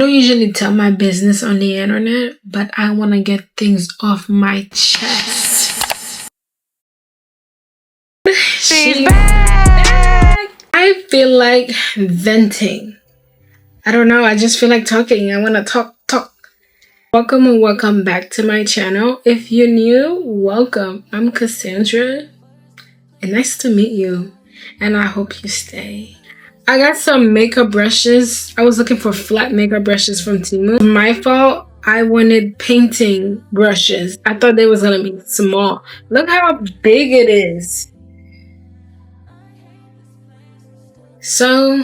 don't usually tell my business on the internet, but I want to get things off my chest. She's back! I feel like venting. I don't know, I just feel like talking. I want to talk. Welcome and welcome back to my channel. If you're new, welcome. I'm Cassandra, and nice to meet you, and I hope you stay. I got some makeup brushes. I was looking for flat makeup brushes from Temu. My fault. I wanted painting brushes. I thought they was gonna be small. Look how big it is. So,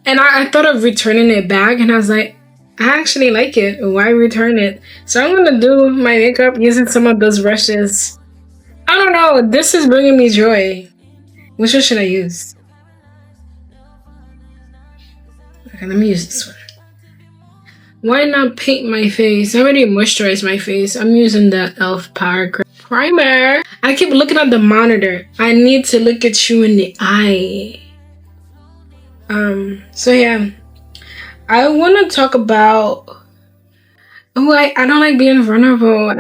and I thought of returning it back, and I was like, I actually like it. Why return it? So I'm gonna do my makeup using some of those brushes. I don't know. This is bringing me joy. Which one should I use? Okay, let me use this one. Why not paint my face? I already moisturized my face. I'm using the e.l.f. Power Primer. I keep looking at the monitor. I need to look at you in the eye. So yeah. I want to talk about... Oh, I don't like being vulnerable. I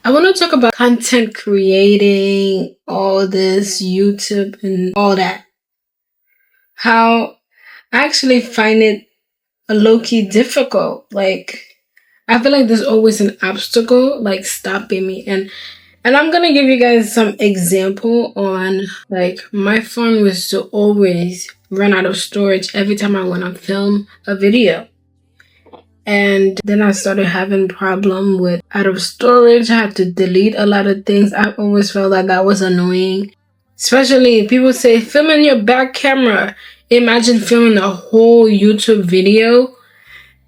want to talk about content creating, all this, YouTube and all that. How I actually find it a low-key difficult. Like, I feel like there's always an obstacle like stopping me. And I'm gonna give you guys some example on, like, my phone was to always run out of storage every time I want to film a video. And then I started having problem with out of storage. I had to delete a lot of things. I always felt like that was annoying. Especially people say, film in your back camera. Imagine filming a whole YouTube video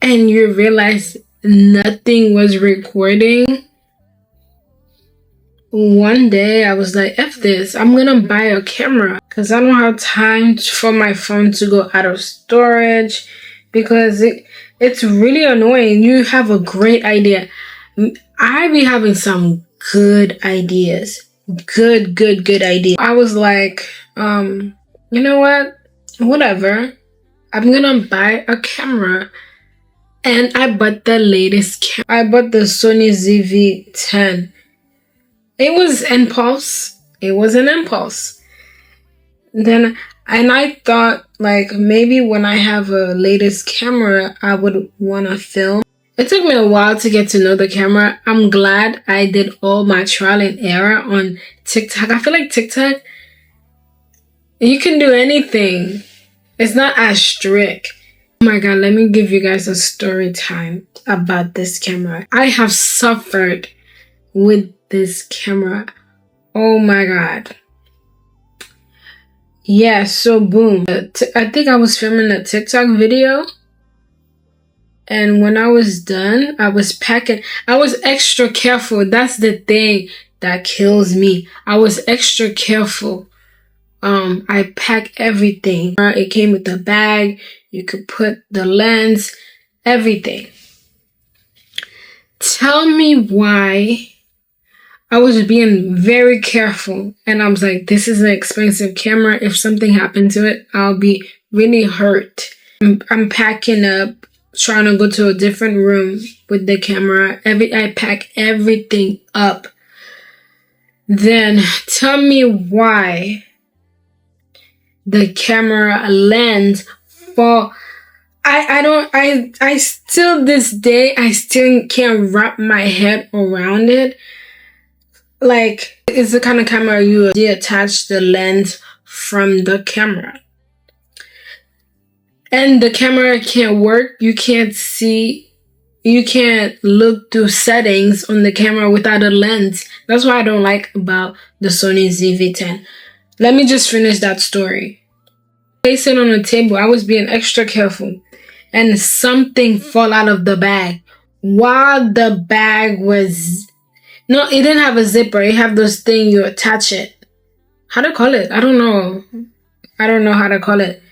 and you realize nothing was recording. One day I was like, F this, I'm gonna buy a camera because I don't have time for my phone to go out of storage because it's really annoying. You have a great idea. I be having some good ideas. Good ideas. I was like, you know what? Whatever. I'm gonna buy a camera. And I bought the latest camera. I bought the Sony ZV-10. It was impulse. It was an impulse. And I thought, like, maybe when I have a latest camera, I would want to film. It took me a while to get to know the camera. I'm glad I did all my trial and error on TikTok. I feel like TikTok, you can do anything. It's not as strict. Oh my God, let me give you guys a story time about this camera. I have suffered with this camera. Oh my God. Yeah, so boom. I think I was filming a TikTok video. And when I was done, I was packing. I was extra careful. That's the thing that kills me. I was extra careful. I packed everything. It came with a bag. You could put the lens, everything. Tell me why I was being very careful. And I was like, this is an expensive camera. If something happened to it, I'll be really hurt. I'm packing up, trying to go to a different room with the camera. I pack everything up. Then tell me why the camera lens fall. I still this day, I still can't wrap my head around it. Like, it's the kind of camera you detach the lens from the camera. And the camera can't work. You can't see, you can't look through settings on the camera without a lens. That's what I don't like about the Sony ZV-10. Let me just finish that story. Place it on the table. I was being extra careful. And something fall out of the bag. While the bag was... No, it didn't have a zipper. It have those things you attach it. How to call it? I don't know. I don't know how to call it.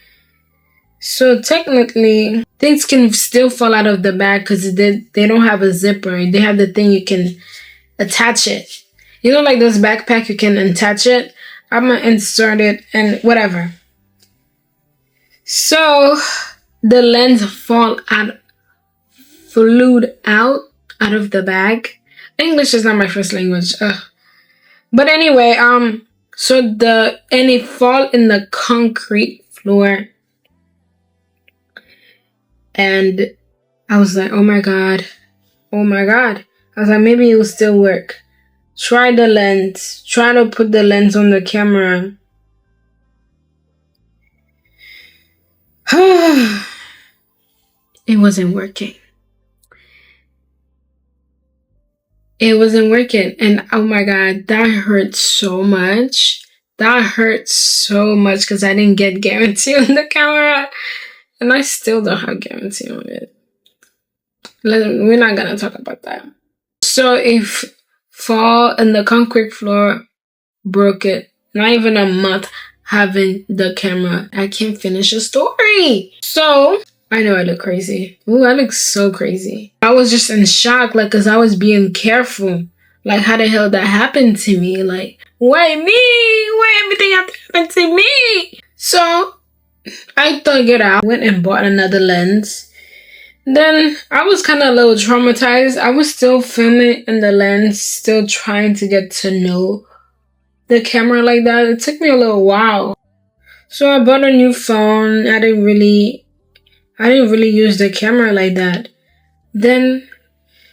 So technically, things can still fall out of the bag because they don't have a zipper. They have the thing you can attach it. You know, like those backpack, you can attach it. I'm going to insert it and whatever. So the lens flew out of the bag. English is not my first language. But anyway, and it fall in the concrete floor. And I was like, oh my God. I was like, maybe it will still work. Try the lens. Try to put the lens on the camera. It wasn't working. And oh my God, that hurt so much. Because I didn't get guarantee on the camera. And I still don't have guarantee on it. We're not gonna talk about that. So if fall in the concrete floor broke it, not even a month having the camera, I can't finish a story. So I know I look crazy. Ooh, I look so crazy. I was just in shock, like, cause I was being careful. Like, how the hell that happened to me? Like, why me? Why everything have to happen to me? So I dug it out, went and bought another lens. Then I was kind of a little traumatized. I was still filming in the lens, still trying to get to know the camera like that. It took me a little while. So I bought a new phone. I didn't really use the camera like that. Then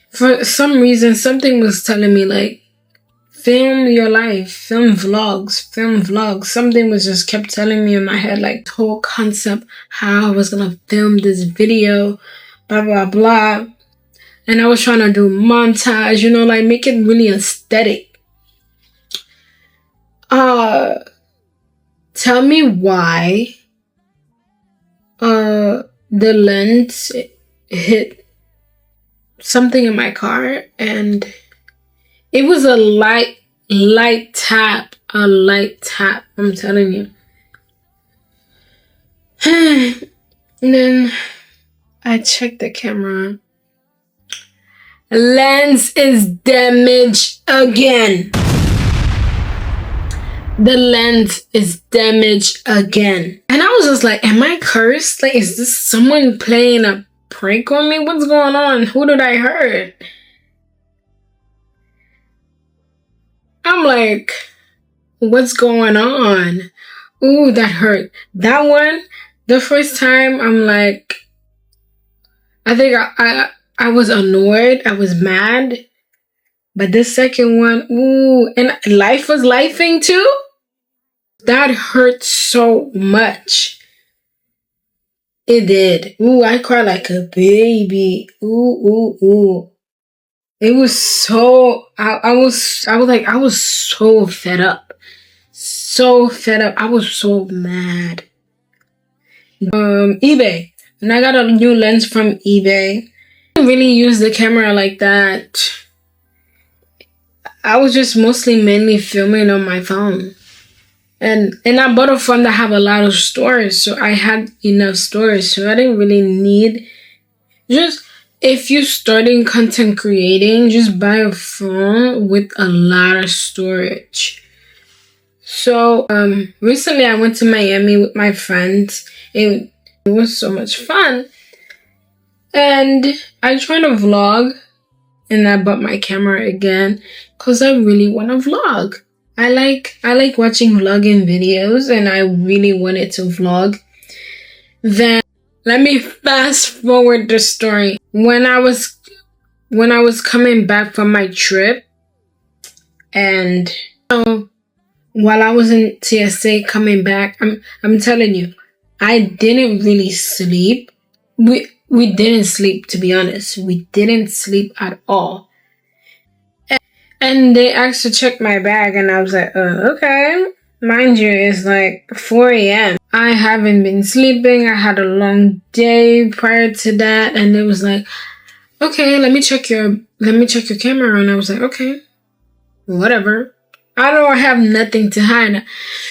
for some reason, something was telling me like, film your life, film vlogs. Something was just kept telling me in my head, like the whole concept, how I was gonna film this video, blah, blah, blah. And I was trying to do montage, like make it really aesthetic. Tell me why the lens hit something in my car, and it was a light tap, I'm telling you. And then I checked the camera. Lens is damaged again. The lens is damaged again. And I was just like, am I cursed? Like, is this someone playing a prank on me? What's going on? Who did I hurt? I'm like, what's going on? Ooh, that hurt. That one, the first time, I'm like, I think I was annoyed. I was mad. But the second one, ooh, and life was lifing too. That hurt so much. It did. Ooh, I cried like a baby. Ooh. It was so, I was so fed up. I was so mad. eBay. And I got a new lens from eBay. I didn't really use the camera like that. I was just mainly filming on my phone. And I bought a phone that have a lot of storage, so I had enough storage. So I didn't really need, just if you're starting content creating, just buy a phone with a lot of storage. So recently I went to Miami with my friends. It was so much fun. And I tried to vlog, and I bought my camera again because I really want to vlog. I like watching vlogging videos, and I really wanted to vlog. Then let me fast forward the story. When I was coming back from my trip, and while I was in TSA coming back, I'm telling you, I didn't really sleep. We didn't sleep, to be honest. We didn't sleep at all. And they asked to check my bag, and I was like, okay. Mind you, it's like 4 a.m. I haven't been sleeping. I had a long day prior to that, and it was like, okay, let me check your camera. And I was like, okay, whatever. I don't have nothing to hide.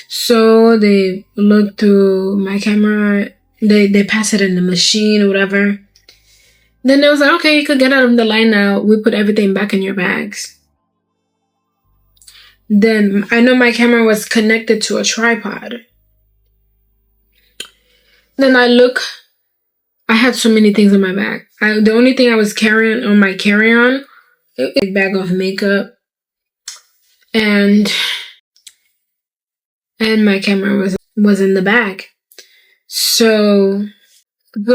So they looked through my camera. They passed it in the machine or whatever. Then they was like, okay, you could get out of the line now. We put everything back in your bags. Then I know my camera was connected to a tripod. Then I look, I had so many things in my bag. The only thing I was carrying on my carry-on, a bag of makeup, and my camera was in the bag. So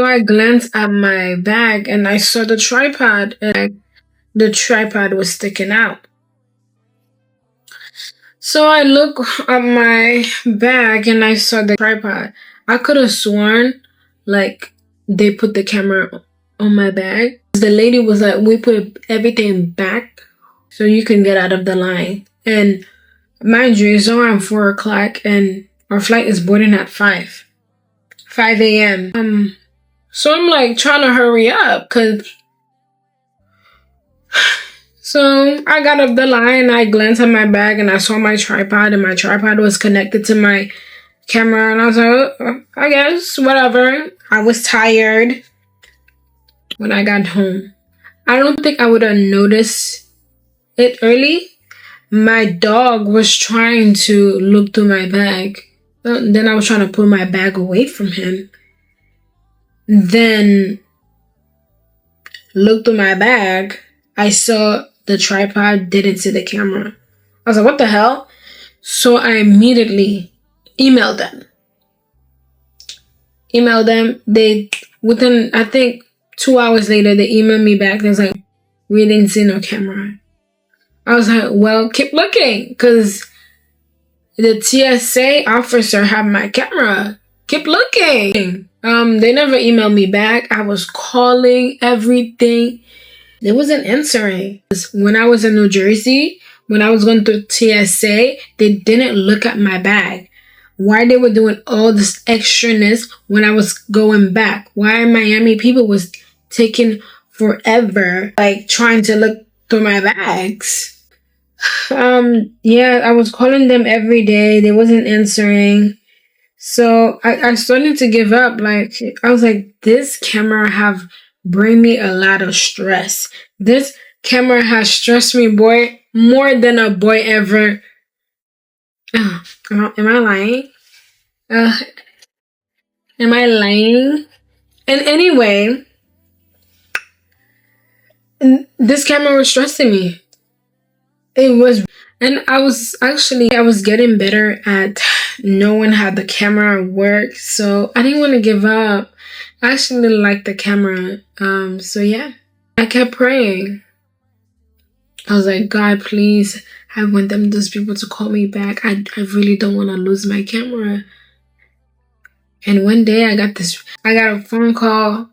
I glanced at my bag and I saw the tripod, and the tripod was sticking out. So I look at my bag and I saw the tripod. I could have sworn like they put the camera on my bag. The lady was like, we put everything back so you can get out of the line. And mind you, it's around 4 o'clock and our flight is boarding at 5 a.m. So I'm like trying to hurry up so I got up the line, I glanced at my bag and I saw my tripod, and my tripod was connected to my camera, and I was like, I guess, whatever. I was tired when I got home. I don't think I would have noticed it early. My dog was trying to look through my bag. Then I was trying to pull my bag away from him. Then looked through my bag. I saw the tripod, didn't see the camera. I was like, what the hell? So I immediately emailed them. They, within, I think, 2 hours later, they emailed me back. They was like, we didn't see no camera. I was like, well, keep looking, because the TSA officer had my camera. Keep looking. They never emailed me back. I was calling everything. They wasn't answering. When I was in New Jersey, when I was going through TSA, they didn't look at my bag. Why they were doing all this extraness when I was going back? Why Miami people was taking forever, like trying to look through my bags? Yeah, I was calling them every day. They wasn't answering. So I started to give up. Like, I was like, this camera have bring me a lot of stress. This camera has stressed me, boy, more than a boy ever. Am I lying? Am I lying? And anyway, this camera was stressing me. It was, and I was getting better at knowing how the camera works. So I didn't want to give up. I actually liked the camera. So yeah, I kept praying. I was like, God, please, I want those people to call me back. I really don't want to lose my camera. And one day I got a phone call,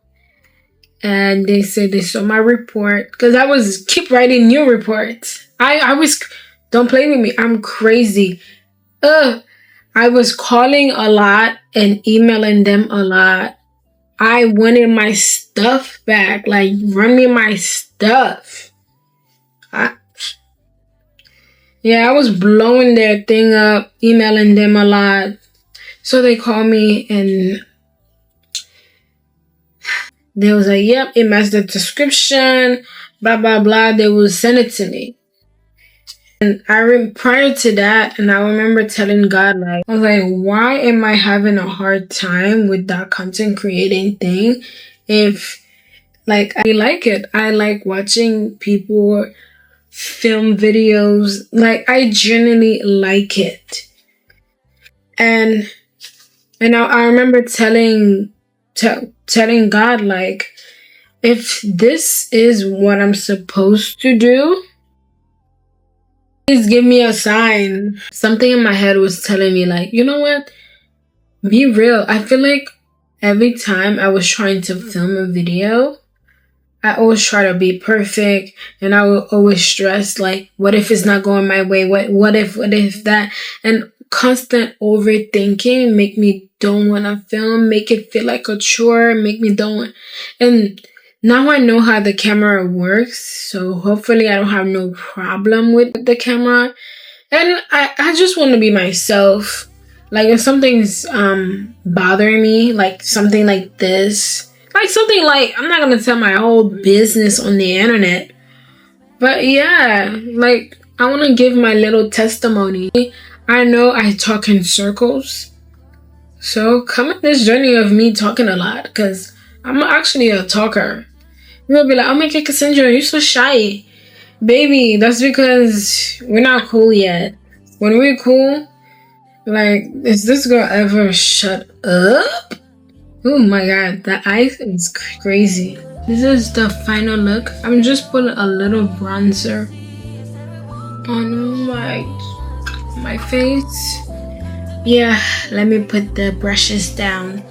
and they said they saw my report, because I was keep writing new reports. I was, don't play with me, I'm crazy. I was calling a lot and emailing them a lot. I wanted my stuff back, like run me my stuff. I was blowing their thing up, emailing them a lot. So they called me and they was like, yep, it matched the description, blah, blah, blah. They will send it to me. And prior to that, and I remember telling God, like, I was like, why am I having a hard time with that content creating thing? If, like, I like it. I like watching people film videos. Like, I genuinely like it. And I remember telling God, like, if this is what I'm supposed to do, please give me a sign. Something in my head was telling me, like, you know what? Be real. I feel like every time I was trying to film a video, I always try to be perfect, and I will always stress, like, what if it's not going my way? What if that? And constant overthinking make me don't want to film, make it feel like a chore, make me don't want. And now I know how the camera works, so hopefully I don't have no problem with the camera. And I just want to be myself. Like, if something's bothering me, like something like this, like something like, I'm not gonna tell my whole business on the internet, but yeah, like, I want to give my little testimony. I know I talk in circles, So come on this journey of me talking a lot, because I'm actually a talker. You'll be like, oh my god, Cassandra, you're so shy. Baby, that's because we're not cool yet. When we're cool, like, is this girl ever shut up? Oh my god, the eyes is crazy. This is the final look. I'm just putting a little bronzer on my face. Yeah, let me put the brushes down.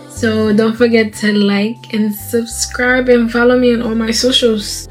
So don't forget to like and subscribe and follow me on all my socials.